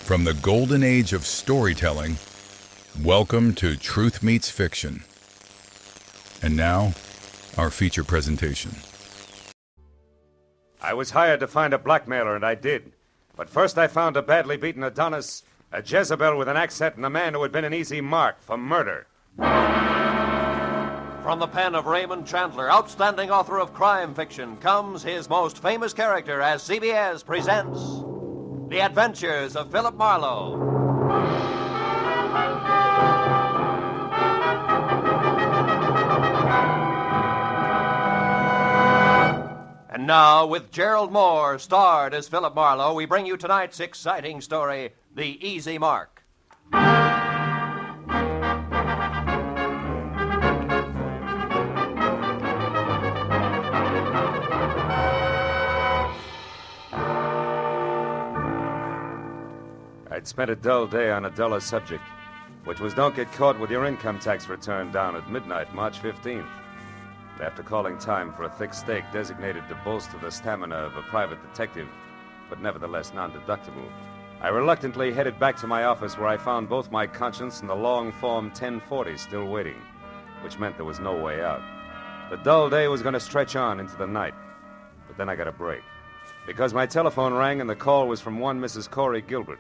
From the golden age of storytelling, welcome to Truth Meets Fiction. And now, our feature presentation. I was hired to find a blackmailer, and I did. But first I found a badly beaten Adonis, a Jezebel with an accent, and a man who had been an easy mark for murder. From the pen of Raymond Chandler, outstanding author of crime fiction, comes his most famous character as CBS presents The Adventures of Philip Marlowe. And now, with Gerald Mohr starred as Philip Marlowe, we bring you tonight's exciting story, The Easy Mark. I'd spent a dull day on a duller subject, which was don't get caught with your income tax return down at midnight, March 15th. After calling time for a thick steak designated to bolster the stamina of a private detective, but nevertheless non-deductible, I reluctantly headed back to my office where I found both my conscience and the long Form 1040 still waiting, which meant there was no way out. The dull day was going to stretch on into the night, but then I got a break, because my telephone rang and the call was from one Mrs. Corey Gilbert,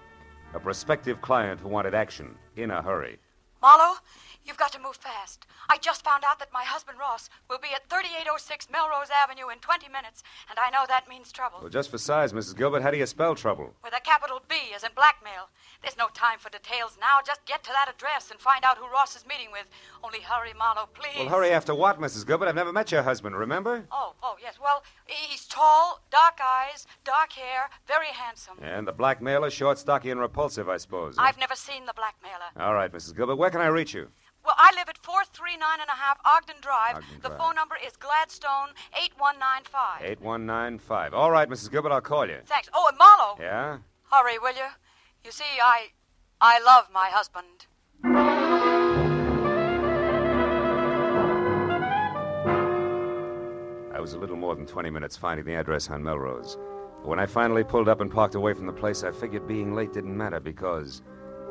a prospective client who wanted action in a hurry. Marlowe, you've got to move fast. I just found out that my husband, Ross, will be at 3806 Melrose Avenue in 20 minutes, and I know that means trouble. Well, just for size, Mrs. Gilbert, how do you spell trouble? With a capital B, as in blackmail. There's no time for details now. Just get to that address and find out who Ross is meeting with. Only hurry, Marlowe, please. Well, hurry after what, Mrs. Gilbert? I've never met your husband, remember? Oh, yes. Well, he's tall, dark eyes, dark hair, very handsome. And the blackmailer, short, stocky, and repulsive, I suppose. I've never seen the blackmailer. All right, Mrs. Gilbert, where can I reach you? Well, I live at 439 and a half Ogden Drive. The phone number is Gladstone 8195. 8195. All right, Mrs. Gilbert, I'll call you. Thanks. Oh, and Marlowe. Yeah? Hurry, will you? You see, I love my husband. I was a little more than 20 minutes finding the address on Melrose. But when I finally pulled up and parked away from the place, I figured being late didn't matter because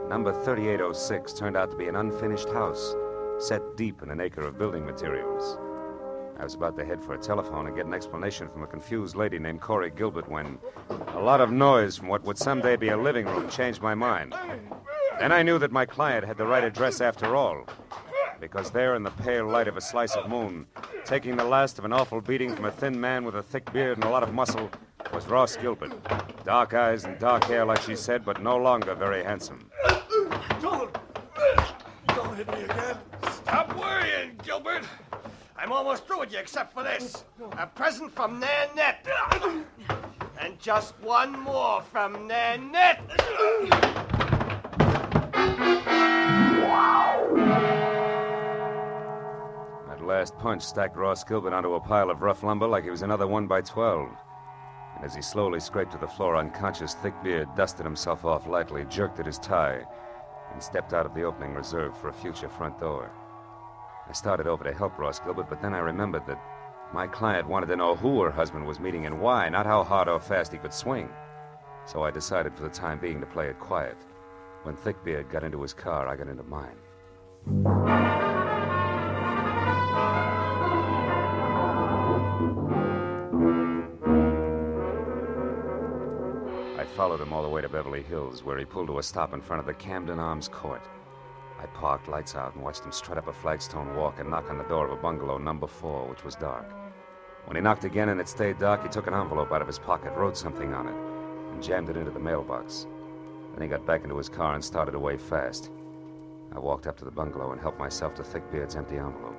number 3806 turned out to be an unfinished house set deep in an acre of building materials. I was about to head for a telephone and get an explanation from a confused lady named Corey Gilbert when a lot of noise from what would someday be a living room changed my mind. Then I knew that my client had the right address after all, because there in the pale light of a slice of moon, taking the last of an awful beating from a thin man with a thick beard and a lot of muscle, was Ross Gilbert. Dark eyes and dark hair, like she said, but no longer very handsome. Don't hit me again. Stop worrying, Gilbert. I'm almost through with you except for this. A present from Nanette. And just one more from Nanette. That last punch stacked Ross Gilbert onto a pile of rough lumber like he was another 1x12. And as he slowly scraped to the floor unconscious, Thick Beard dusted himself off lightly, jerked at his tie, and stepped out of the opening reserved for a future front door. I started over to help Ross Gilbert, but then I remembered that my client wanted to know who her husband was meeting and why, not how hard or fast he could swing. So I decided for the time being to play it quiet. When Thickbeard got into his car, I got into mine. I followed him all the way to Beverly Hills, where he pulled to a stop in front of the Camden Arms Court. I parked, lights out, and watched him strut up a flagstone walk and knock on the door of a bungalow number 4, which was dark. When he knocked again and it stayed dark, he took an envelope out of his pocket, wrote something on it, and jammed it into the mailbox. Then he got back into his car and started away fast. I walked up to the bungalow and helped myself to Thickbeard's empty envelope.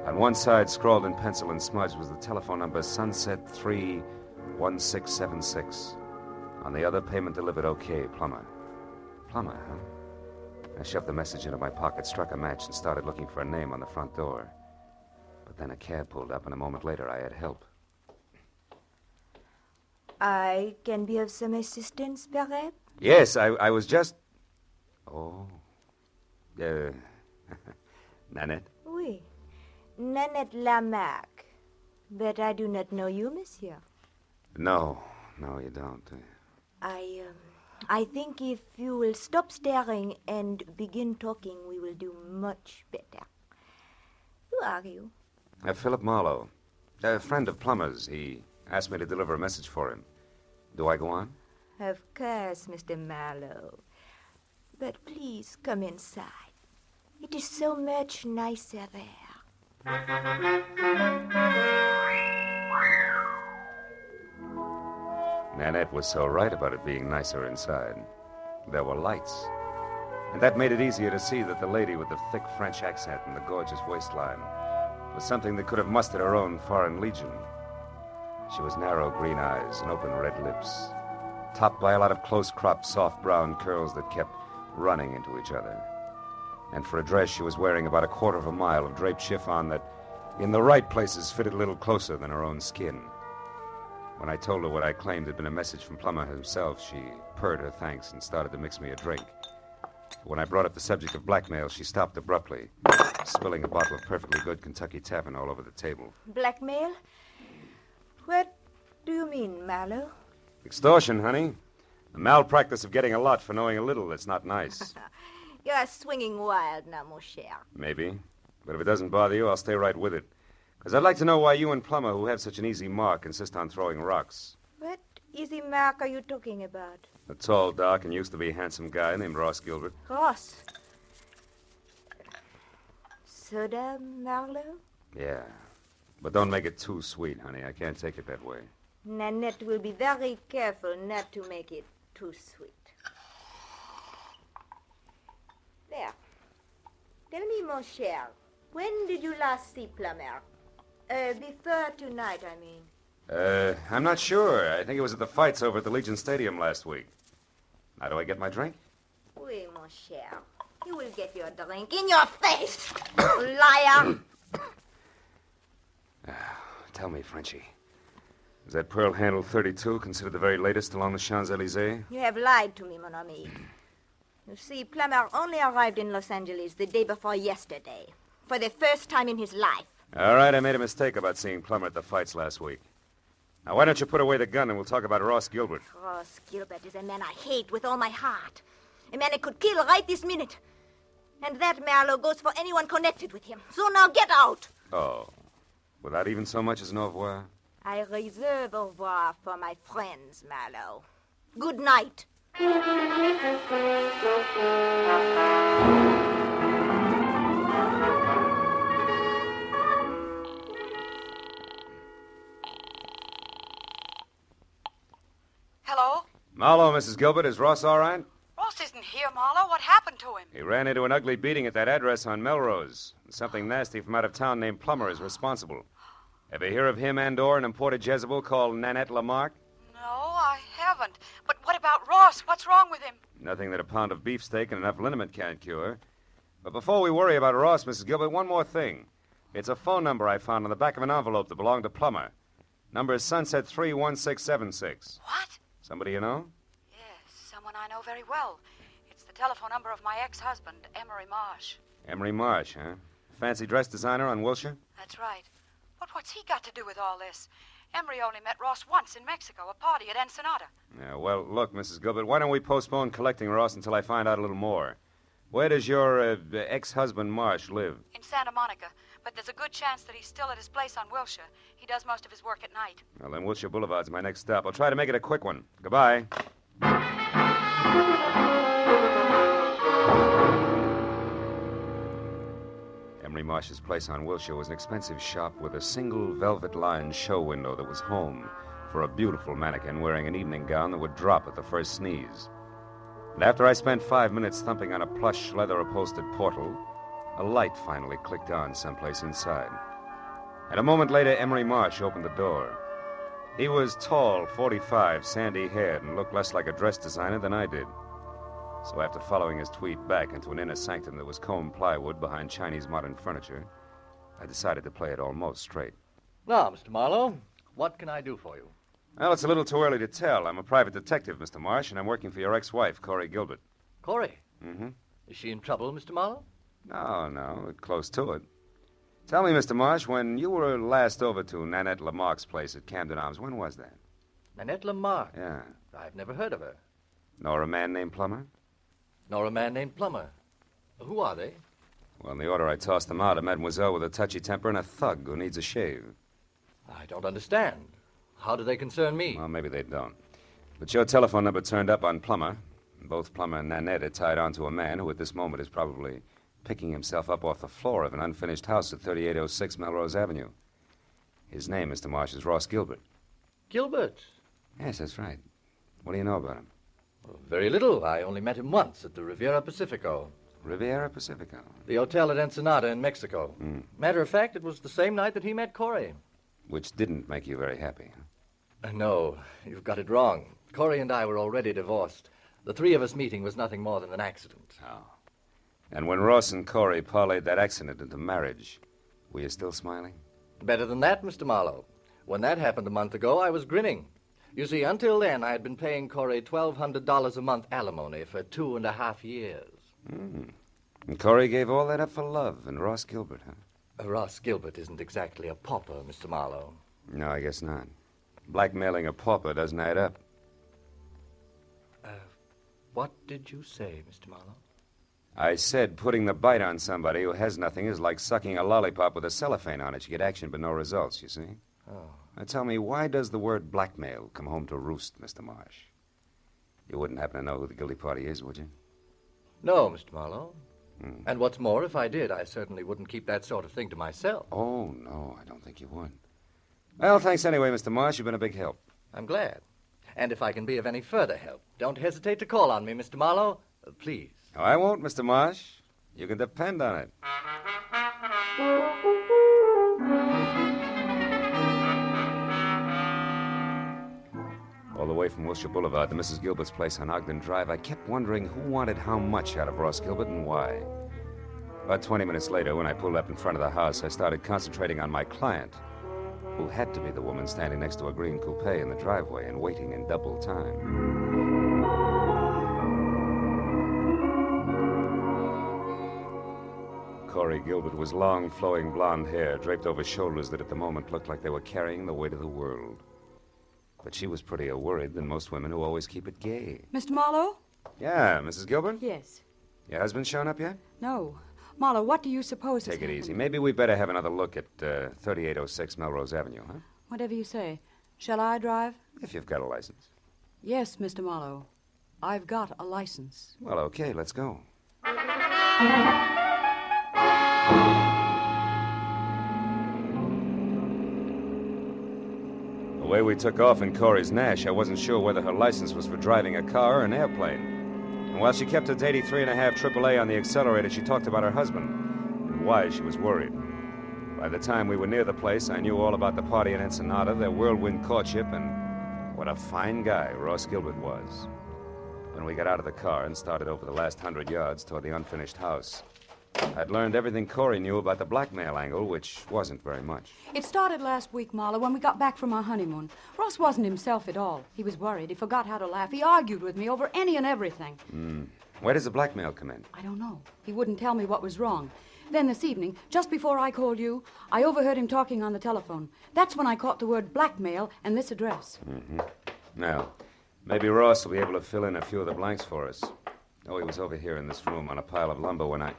On one side, scrawled in pencil and smudged, was the telephone number Sunset 31676. On the other, payment delivered okay, Plumber. Plumber, huh? I shoved the message into my pocket, struck a match, and started looking for a name on the front door. But then a cab pulled up, and a moment later I had help. I can be of some assistance, perhaps? Yes, I was just... Oh. Nanette? Oui. Nanette Lamarck. But I do not know you, monsieur. No, you don't. I think if you will stop staring and begin talking, we will do much better. Who are you? Philip Marlowe. A friend of Plummer's. He asked me to deliver a message for him. Do I go on? Of course, Mr. Marlowe. But please come inside. It is so much nicer there. Nanette was so right about it being nicer inside. There were lights. And that made it easier to see that the lady with the thick French accent and the gorgeous waistline was something that could have mustered her own foreign legion. She was narrow green eyes and open red lips, topped by a lot of close-cropped, soft brown curls that kept running into each other. And for a dress, she was wearing about a quarter of a mile of draped chiffon that, in the right places, fitted a little closer than her own skin. When I told her what I claimed had been a message from Plummer himself, she purred her thanks and started to mix me a drink. When I brought up the subject of blackmail, she stopped abruptly, spilling a bottle of perfectly good Kentucky Tavern all over the table. Blackmail? What do you mean, Marlowe? Extortion, honey. The malpractice of getting a lot for knowing a little that's not nice. You're swinging wild now, mon cher. Maybe. But if it doesn't bother you, I'll stay right with it. Because I'd like to know why you and Plummer, who have such an easy mark, insist on throwing rocks. What easy mark are you talking about? A tall, dark, and used to be handsome guy named Ross Gilbert. Ross. Soda, Marlowe? Yeah. But don't make it too sweet, honey. I can't take it that way. Nanette will be very careful not to make it too sweet. There. Tell me, mon cher, when did you last see Plummer? Before tonight, I mean. I'm not sure. I think it was at the fights over at the Legion Stadium last week. Now, do I get my drink? Oui, mon cher. You will get your drink in your face, liar. Tell me, Frenchie. Is that pearl handle 32 considered the very latest along the Champs-Élysées? You have lied to me, mon ami. You see, Plummer only arrived in Los Angeles the day before yesterday, for the first time in his life. All right, I made a mistake about seeing Plummer at the fights last week. Now, why don't you put away the gun and we'll talk about Ross Gilbert? Ross Gilbert is a man I hate with all my heart. A man I could kill right this minute. And that, Marlowe, goes for anyone connected with him. So now get out. Oh, without even so much as an au revoir? I reserve au revoir for my friends, Marlowe. Good night. Hello? Marlowe, Mrs. Gilbert, is Ross all right? Ross isn't here, Marlowe. What happened to him? He ran into an ugly beating at that address on Melrose. Something nasty from out of town named Plummer is responsible. Ever hear of him and/or an imported Jezebel called Nanette Lamarck? No, I haven't. But what about Ross? What's wrong with him? Nothing that a pound of beefsteak and enough liniment can't cure. But before we worry about Ross, Mrs. Gilbert, one more thing. It's a phone number I found on the back of an envelope that belonged to Plummer. Number is Sunset 31676. What? Somebody you know? Yes, someone I know very well. It's the telephone number of my ex-husband, Emery Marsh. Emery Marsh, huh? Fancy dress designer on Wilshire? That's right. But what's he got to do with all this? Emery only met Ross once in Mexico, a party at Ensenada. Yeah, well, look, Mrs. Gilbert, why don't we postpone collecting Ross until I find out a little more? Where does your ex-husband Marsh live? In Santa Monica. But there's a good chance that he's still at his place on Wilshire. He does most of his work at night. Well, then Wilshire Boulevard's my next stop. I'll try to make it a quick one. Goodbye. Emery Marsh's place on Wilshire was an expensive shop with a single velvet-lined show window that was home for a beautiful mannequin wearing an evening gown that would drop at the first sneeze. And after I spent 5 minutes thumping on a plush, leather-upholstered portal, a light finally clicked on someplace inside. And a moment later, Emery Marsh opened the door. He was tall, 45, sandy-haired, and looked less like a dress designer than I did. So after following his tweet back into an inner sanctum that was combed plywood behind Chinese modern furniture, I decided to play it almost straight. Now, Mr. Marlowe, what can I do for you? Well, it's a little too early to tell. I'm a private detective, Mr. Marsh, and I'm working for your ex-wife, Corey Gilbert. Corey? Mm-hmm. Is she in trouble, Mr. Marlowe? No, we're close to it. Tell me, Mr. Marsh, when you were last over to Nanette Lamarck's place at Camden Arms, when was that? Nanette Lamarck? Yeah. I've never heard of her. Nor a man named Plummer? Nor a man named Plummer. Who are they? Well, in the order I tossed them out, a mademoiselle with a touchy temper and a thug who needs a shave. I don't understand. How do they concern me? Well, maybe they don't. But your telephone number turned up on Plummer. Both Plummer and Nanette are tied on to a man who at this moment is probably picking himself up off the floor of an unfinished house at 3806 Melrose Avenue. His name, Mr. Marsh, is Ross Gilbert. Gilbert? Yes, that's right. What do you know about him? Well, very little. I only met him once at the Riviera Pacifico. Riviera Pacifico? The hotel at Ensenada in Mexico. Matter of fact, it was the same night that he met Corey. Which didn't make you very happy, huh? No, you've got it wrong. Corey and I were already divorced. The three of us meeting was nothing more than an accident. Oh. And when Ross and Corey parlayed that accident into marriage, were you still smiling? Better than that, Mr. Marlowe. When that happened a month ago, I was grinning. You see, until then, I had been paying Corey $1,200 a month alimony for 2.5 years. And Corey gave all that up for love and Ross Gilbert, huh? Ross Gilbert isn't exactly a pauper, Mr. Marlowe. No, I guess not. Blackmailing a pauper doesn't add up. What did you say, Mr. Marlowe? I said putting the bite on somebody who has nothing is like sucking a lollipop with a cellophane on it. You get action but no results, you see? Oh. Now tell me, why does the word blackmail come home to roost, Mr. Marsh? You wouldn't happen to know who the guilty party is, would you? No, Mr. Marlowe. And what's more, if I did, I certainly wouldn't keep that sort of thing to myself. Oh, no, I don't think you would. Well, thanks anyway, Mr. Marsh. You've been a big help. I'm glad. And if I can be of any further help, don't hesitate to call on me, Mr. Marlowe. Please. Oh, I won't, Mr. Marsh. You can depend on it. All the way from Wilshire Boulevard to Mrs. Gilbert's place on Ogden Drive, I kept wondering who wanted how much out of Ross Gilbert and why. About 20 minutes later, when I pulled up in front of the house, I started concentrating on my client, who had to be the woman standing next to a green coupe in the driveway and waiting in double time. Corey Gilbert was long, flowing blonde hair draped over shoulders that at the moment looked like they were carrying the weight of the world. But she was prettier worried than most women who always keep it gay. Mr. Marlowe? Yeah, Mrs. Gilbert? Yes. Your husband shown up yet? No. Marlowe, what do you suppose Take has it easy. happened? Maybe we better have another look at 3806 Melrose Avenue, huh? Whatever you say. Shall I drive? If you've got a license. Yes, Mr. Marlowe. I've got a license. Well, okay, let's go. The way we took off in Corey's Nash, I wasn't sure whether her license was for driving a car or an airplane. And while she kept it to 83.5 AAA on the accelerator, she talked about her husband and why she was worried. By the time we were near the place, I knew all about the party in Ensenada, their whirlwind courtship, and what a fine guy Ross Gilbert was. When we got out of the car and started over the last 100 yards toward the unfinished house, I'd learned everything Corey knew about the blackmail angle, which wasn't very much. It started last week, Marlowe, when we got back from our honeymoon. Ross wasn't himself at all. He was worried. He forgot how to laugh. He argued with me over any and everything. Where does the blackmail come in? I don't know. He wouldn't tell me what was wrong. Then this evening, just before I called you, I overheard him talking on the telephone. That's when I caught the word blackmail and this address. Now, maybe Ross will be able to fill in a few of the blanks for us. Oh, he was over here in this room on a pile of lumber when I...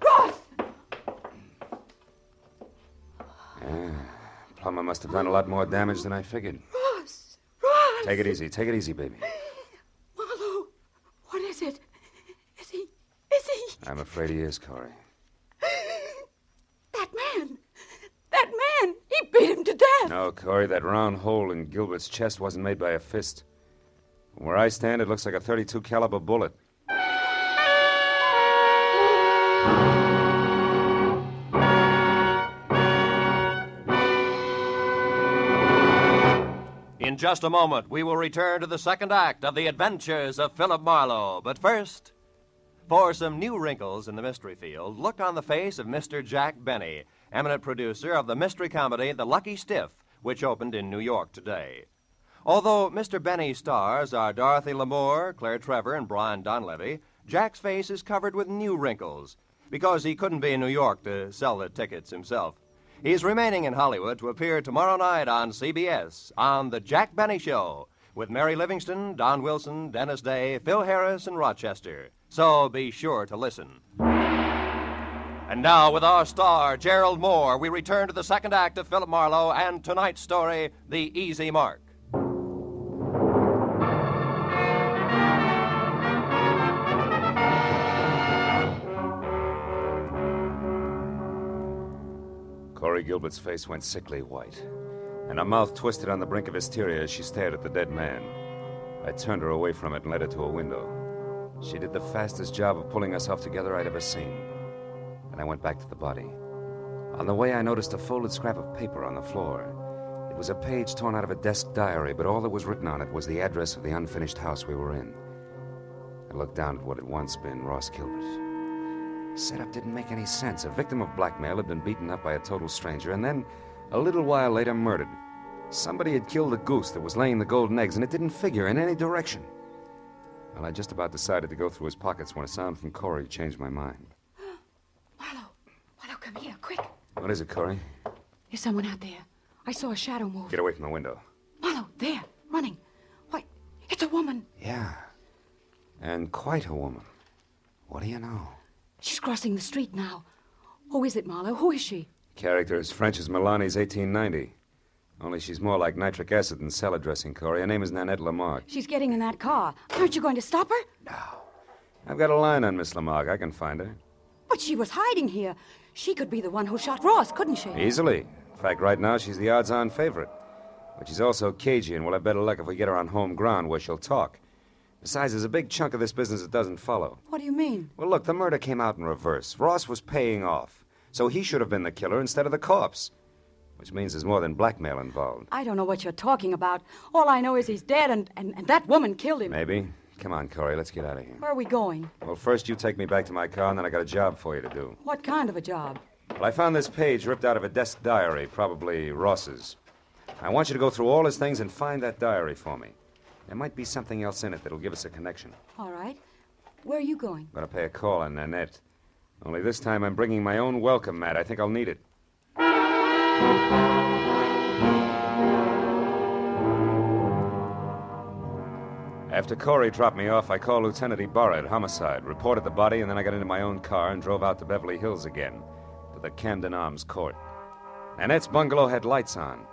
Ross! Plummer must have done a lot more damage than I figured. Ross! Ross! Take it easy, baby. Marlowe, what is it? Is he... I'm afraid he is, Corey. That man, he beat him to death. No, Corey, that round hole in Gilbert's chest wasn't made by a fist. From where I stand, it looks like a .32 caliber bullet. In just a moment, we will return to the second act of The Adventures of Philip Marlowe. But first, for some new wrinkles in the mystery field, look on the face of Mr. Jack Benny, eminent producer of the mystery comedy The Lucky Stiff, which opened in New York today. Although Mr. Benny's stars are Dorothy Lamour, Claire Trevor, and Brian Donlevy, Jack's face is covered with new wrinkles because he couldn't be in New York to sell the tickets himself. He's remaining in Hollywood to appear tomorrow night on CBS on The Jack Benny Show, with Mary Livingston, Don Wilson, Dennis Day, Phil Harris, and Rochester. So be sure to listen. And now, with our star, Gerald Mohr, we return to the second act of Philip Marlowe and tonight's story, The Easy Mark. Corey Gilbert's face went sickly white, and her mouth twisted on the brink of hysteria as she stared at the dead man. I turned her away from it and led her to a window. She did the fastest job of pulling herself together I'd ever seen. And I went back to the body. On the way, I noticed a folded scrap of paper on the floor. It was a page torn out of a desk diary, but all that was written on it was the address of the unfinished house we were in. I looked down at what had once been Ross Gilbert. Setup didn't make any sense. A victim of blackmail had been beaten up by a total stranger, and then, a little while later, murdered. Somebody had killed the goose that was laying the golden eggs, and it didn't figure in any direction. Well, I just about decided to go through his pockets when a sound from Corey changed my mind. Marlowe, come here, quick. What is it, Corey? There's someone out there. I saw a shadow move. Get away from the window. Marlowe, there, running. Why, it's a woman. Yeah, and quite a woman. What do you know? She's crossing the street now. Who is it, Marlowe? Who is she? Character as French as Milani's 1890. Only she's more like nitric acid than salad dressing, Corey. Her name is Nanette Lamarck. She's getting in that car. Aren't you going to stop her? No. I've got a line on Miss Lamarck. I can find her. But she was hiding here. She could be the one who shot Ross, couldn't she? Easily. In fact, right now, she's the odds-on favorite. But she's also cagey, and we'll have better luck if we get her on home ground where she'll talk. Besides, there's a big chunk of this business that doesn't follow. What do you mean? Well, look, the murder came out in reverse. Ross was paying off, so he should have been the killer instead of the corpse. Which means there's more than blackmail involved. I don't know what you're talking about. All I know is he's dead, and that woman killed him. Maybe. Come on, Corey, let's get out of here. Where are we going? Well, first you take me back to my car, and then I got a job for you to do. What kind of a job? Well, I found this page ripped out of a desk diary, probably Ross's. I want you to go through all his things and find that diary for me. There might be something else in it that'll give us a connection. All right. Where are you going? I'm going to pay a call on Nanette. Only this time I'm bringing my own welcome mat. I think I'll need it. After Corey dropped me off, I called Lieutenant Ibarra at Homicide, reported the body, and then I got into my own car and drove out to Beverly Hills again, to the Camden Arms Court. Nanette's bungalow had lights on.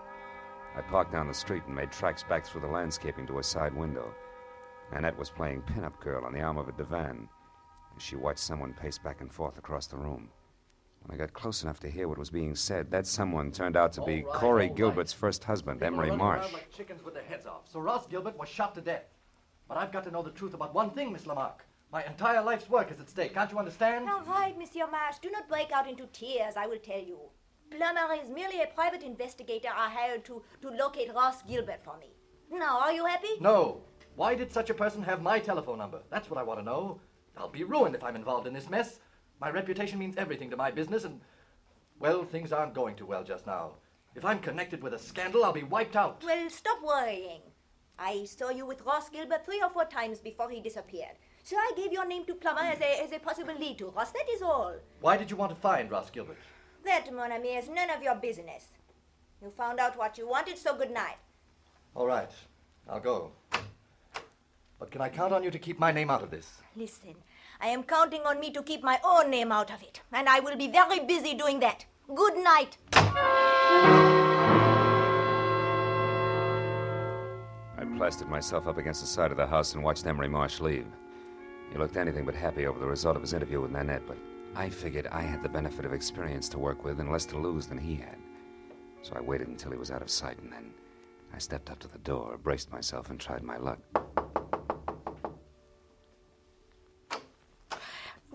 I parked down the street and made tracks back through the landscaping to a side window. Nanette was playing pin-up girl on the arm of a divan as she watched someone pace back and forth across the room. When I got close enough to hear what was being said, that someone turned out to be Corey Gilbert's first husband, Emery Marsh. Like chickens with their heads off. So Ross Gilbert was shot to death. But I've got to know the truth about one thing, Miss Lamarck. My entire life's work is at stake. Can't you understand? All right, Monsieur Marsh, do not break out into tears, I will tell you. Plummer is merely a private investigator I hired to locate Ross Gilbert for me. Now, are you happy? No. Why did such a person have my telephone number? That's what I want to know. I'll be ruined if I'm involved in this mess. My reputation means everything to my business, and, well, things aren't going too well just now. If I'm connected with a scandal, I'll be wiped out. Well, stop worrying. I saw you with Ross Gilbert 3 or 4 times before he disappeared. So I gave your name to Plummer as a possible lead to Ross, that is all. Why did you want to find Ross Gilbert? That, mon ami, is none of your business. You found out what you wanted, so good night. All right, I'll go. But can I count on you to keep my name out of this? Listen, I am counting on me to keep my own name out of it, and I will be very busy doing that. Good night. I plastered myself up against the side of the house and watched Emery Marsh leave. He looked anything but happy over the result of his interview with Nanette, but I figured I had the benefit of experience to work with and less to lose than he had. So I waited until he was out of sight, and then I stepped up to the door, braced myself, and tried my luck.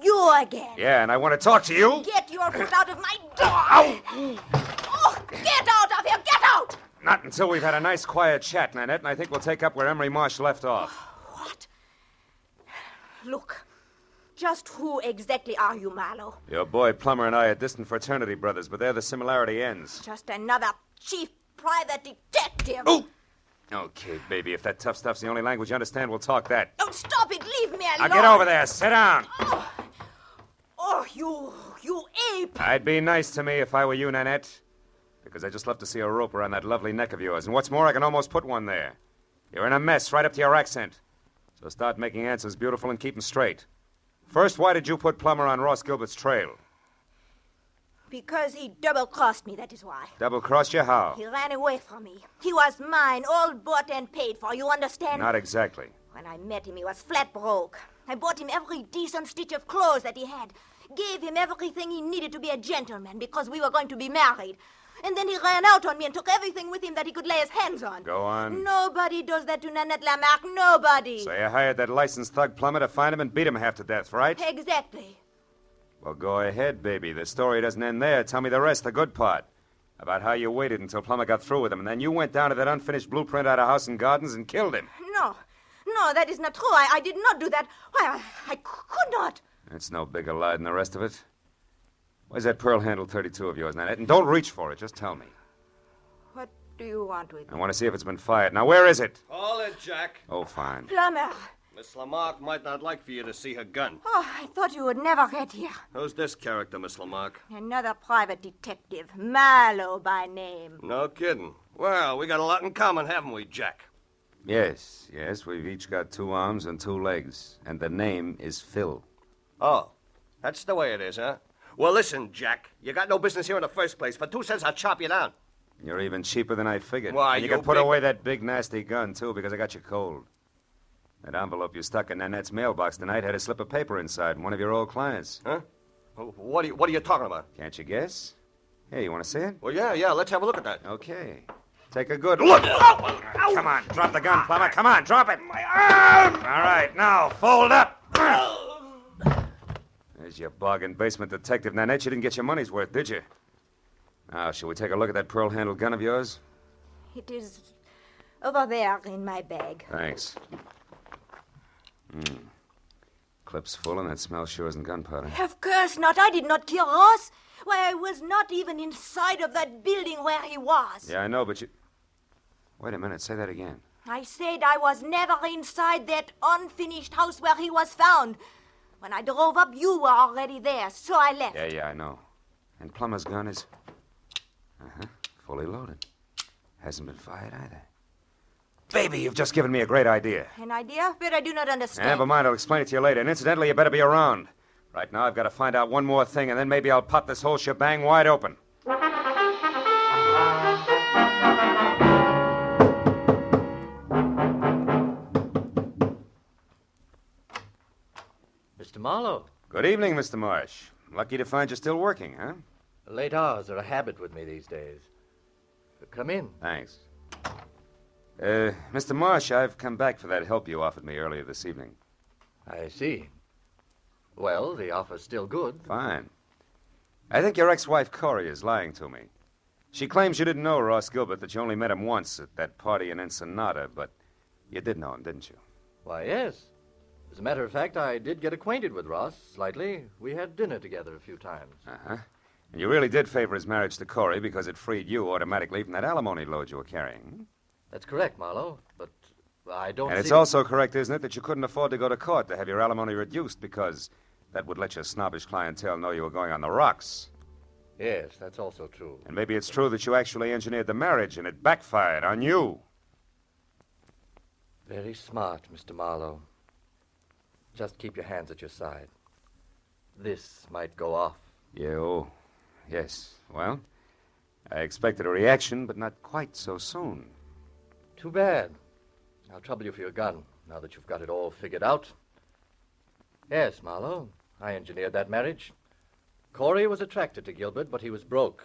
You again. Yeah, and I want to talk to you. Get your foot out of my door. Ow! Oh, get out of here. Get out. Not until we've had a nice, quiet chat, Nanette, and I think we'll take up where Emery Marsh left off. What? Look, just who exactly are you, Marlowe? Your boy Plummer and I are distant fraternity brothers, but there the similarity ends. Just another chief private detective. Oh! Okay, baby, if that tough stuff's the only language you understand, we'll talk that. Don't stop it. Leave me alone. Now get over there. Sit down. Oh, you ape. I'd be nice to me if I were you, Nanette. Because I just love to see a rope around that lovely neck of yours. And what's more, I can almost put one there. You're in a mess right up to your accent. So start making answers beautiful and keep them straight. First, why did you put Plummer on Ross Gilbert's trail? Because he double-crossed me, that is why. Double-crossed you how? He ran away from me. He was mine, all bought and paid for, you understand? Not exactly. When I met him, he was flat broke. I bought him every decent stitch of clothes that he had. Gave him everything he needed to be a gentleman because we were going to be married. And then he ran out on me and took everything with him that he could lay his hands on. Go on. Nobody does that to Nanette Lamarck. Nobody. So you hired that licensed thug Plummer to find him and beat him half to death, right? Exactly. Well, go ahead, baby. The story doesn't end there. Tell me the rest, the good part. About how you waited until Plummer got through with him, and then you went down to that unfinished blueprint out of House and Gardens and killed him. No, that is not true. I did not do that. Why, I could not. It's no bigger lie than the rest of it. Where's that pearl handle 32 of yours, Nanette? And don't reach for it. Just tell me. What do you want with I me? want to see if it's been fired. Now, where is it? Call it, Jack. Oh, fine. Plummer. Miss Lamarck might not like for you to see her gun. Oh, I thought you would never get here. Who's this character, Miss Lamarck? Another private detective. Marlowe by name. No kidding. Well, we got a lot in common, haven't we, Jack? Yes. We've each got 2 arms and 2 legs. And the name is Phil. Oh, that's the way it is, huh? Well, listen, Jack. You got no business here in the first place. For 2 cents, I'll chop you down. You're even cheaper than I figured. Why, and you you can put big- away that big, nasty gun, too, because I got you cold. That envelope you stuck in Nanette's mailbox tonight had a slip of paper inside from one of your old clients. Huh? What are you talking about? Can't you guess? Hey, you want to see it? Well, yeah, let's have a look at that. Okay. Take a good look. Come on, drop the gun, Plummer. Come on, drop it. My arm! All right, now, fold up. There's your bargain basement detective, Nanette. You didn't get your money's worth, did you? Now, shall we take a look at that pearl-handled gun of yours? It is over there in my bag. Thanks. Clip's full, and that smell sure isn't gunpowder. Of course not. I did not kill Ross. Why, I was not even inside of that building where he was. Yeah, I know, but you... Wait a minute, say that again. I said I was never inside that unfinished house where he was found. When I drove up, you were already there, so I left. Yeah, I know. And Plummer's gun is... fully loaded. Hasn't been fired either. Baby, you've just given me a great idea. An idea? But I do not understand. Never mind, I'll explain it to you later. And incidentally, you better be around. Right now, I've got to find out one more thing, and then maybe I'll pop this whole shebang wide open. Mr. Marlowe, Good evening, Mr. Marsh. Lucky to find you still working, huh? late hours are a habit with me these days. Come in. Thanks. Mr. Marsh, I've come back for that help you offered me earlier this evening. I see. Well, the offer's still good. Fine. I think your ex-wife, Corey, is lying to me. She claims you didn't know Ross Gilbert, that you only met him once at that party in Ensenada, but you did know him, didn't you? Why, yes. As a matter of fact, I did get acquainted with Ross slightly. We had dinner together a few times. Uh-huh. And you really did favor his marriage to Corey because it freed you automatically from that alimony load you were carrying. That's correct, Marlowe, but I don't And it's see... also correct, isn't it, that you couldn't afford to go to court to have your alimony reduced because that would let your snobbish clientele know you were going on the rocks. Yes, that's also true. And maybe it's true that you actually engineered the marriage and it backfired on you. Very smart, Mr. Marlowe. Just keep your hands at your side. This might go off. Yes. Well, I expected a reaction, but not quite so soon. Too bad. I'll trouble you for your gun, now that you've got it all figured out. Yes, Marlowe, I engineered that marriage. Corey was attracted to Gilbert, but he was broke.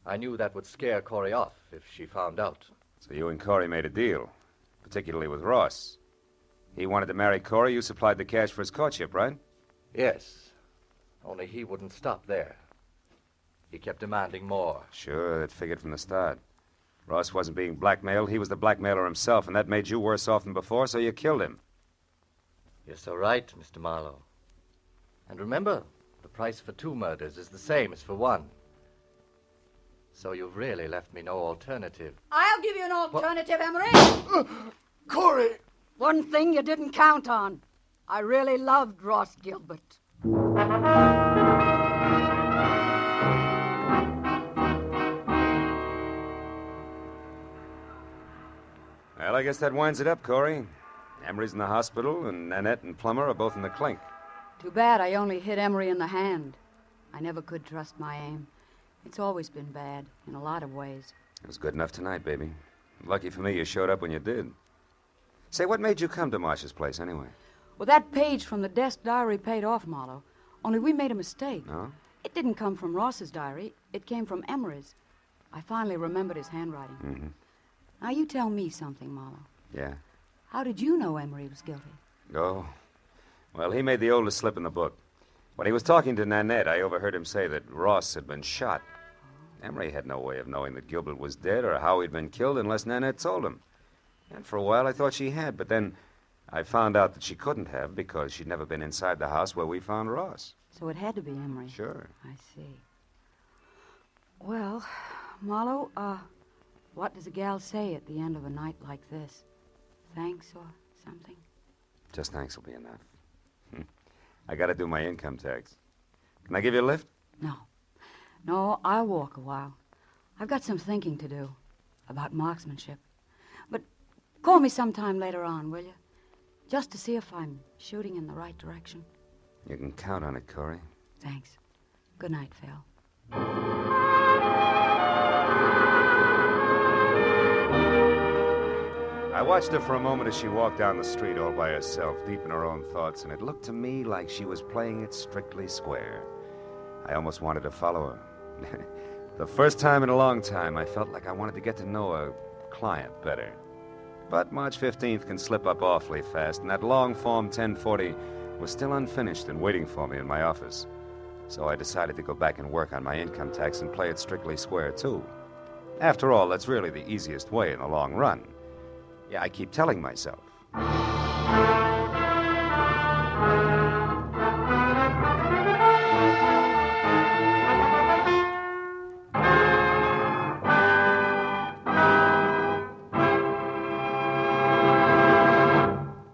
I knew that would scare Corey off if she found out. So you and Corey made a deal, particularly with Ross. He wanted to marry Corey. You supplied the cash for his courtship, right? Yes, only he wouldn't stop there. He kept demanding more. Sure, that figured from the start. Ross wasn't being blackmailed. He was the blackmailer himself, and that made you worse off than before, so you killed him. You're so right, Mr. Marlowe. And remember, the price for 2 murders is the same as for 1. So you've really left me no alternative. I'll give you an alternative, Emery. Corey! One thing you didn't count on. I really loved Ross Gilbert. Well, I guess that winds it up, Corey. Emery's in the hospital, and Nanette and Plummer are both in the clink. Too bad I only hit Emery in the hand. I never could trust my aim. It's always been bad, in a lot of ways. It was good enough tonight, baby. Lucky for me you showed up when you did. Say, what made you come to Marsh's place, anyway? Well, that page from the desk diary paid off, Marlowe. Only we made a mistake. No? It didn't come from Ross's diary. It came from Emery's. I finally remembered his handwriting. Mm-hmm. Now, you tell me something, Marlowe. Yeah? How did you know Emery was guilty? Oh. Well, he made the oldest slip in the book. When he was talking to Nanette, I overheard him say that Ross had been shot. Emery had no way of knowing that Gilbert was dead or how he'd been killed unless Nanette told him. And for a while, I thought she had, but then I found out that she couldn't have because she'd never been inside the house where we found Ross. So it had to be Emery. Sure. I see. Well, Marlowe, what does a gal say at the end of a night like this? Thanks or something? Just thanks will be enough. I gotta do my income tax. Can I give you a lift? No. No, I'll walk a while. I've got some thinking to do about marksmanship. But call me sometime later on, will you? Just to see if I'm shooting in the right direction. You can count on it, Corey. Thanks. Good night, Phil. I watched her for a moment as she walked down the street all by herself, deep in her own thoughts, and it looked to me like she was playing it strictly square. I almost wanted to follow her. The first time in a long time, I felt like I wanted to get to know a client better. But March 15th can slip up awfully fast, and that long Form 1040 was still unfinished and waiting for me in my office. So I decided to go back and work on my income tax and play it strictly square, too. After all, that's really the easiest way in the long run. Yeah, I keep telling myself.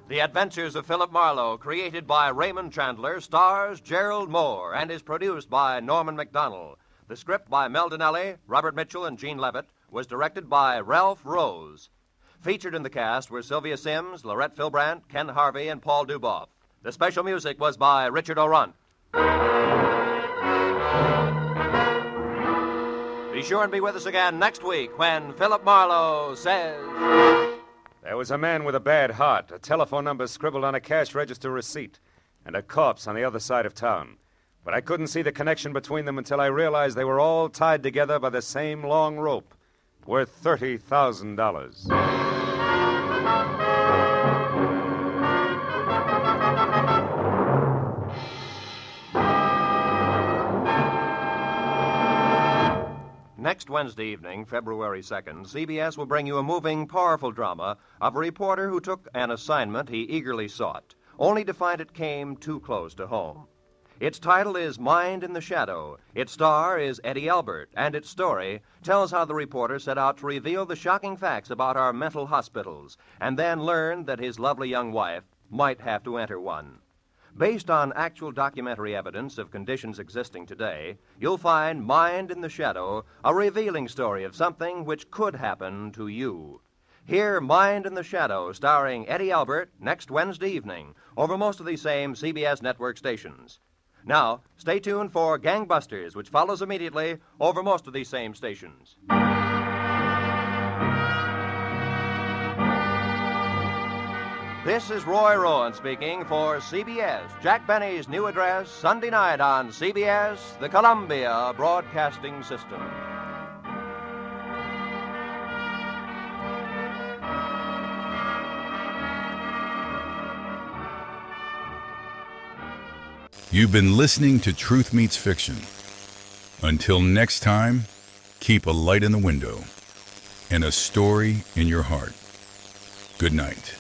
The Adventures of Philip Marlowe, created by Raymond Chandler, stars Gerald Mohr, and is produced by Norman MacDonald. The script by Mel Donnelly, Robert Mitchell, and Gene Levitt was directed by Ralph Rose. Featured in the cast were Sylvia Sims, Laurette Philbrandt, Ken Harvey, and Paul Duboff. The special music was by Richard O'Runt. Be sure and be with us again next week when Philip Marlowe says... There was a man with a bad heart, a telephone number scribbled on a cash register receipt, and a corpse on the other side of town. But I couldn't see the connection between them until I realized they were all tied together by the same long rope, worth $30,000. Next Wednesday evening, February 2nd, CBS will bring you a moving, powerful drama of a reporter who took an assignment he eagerly sought, only to find it came too close to home. Its title is Mind in the Shadow. Its star is Eddie Albert, and its story tells how the reporter set out to reveal the shocking facts about our mental hospitals, and then learned that his lovely young wife might have to enter one. Based on actual documentary evidence of conditions existing today, you'll find Mind in the Shadow, a revealing story of something which could happen to you. Hear Mind in the Shadow, starring Eddie Albert, next Wednesday evening, over most of these same CBS network stations. Now, stay tuned for Gangbusters, which follows immediately over most of these same stations. This is Roy Rowan speaking for CBS. Jack Benny's new address, Sunday night on CBS, the Columbia Broadcasting System. You've been listening to Truth Meets Fiction. Until next time, keep a light in the window and a story in your heart. Good night.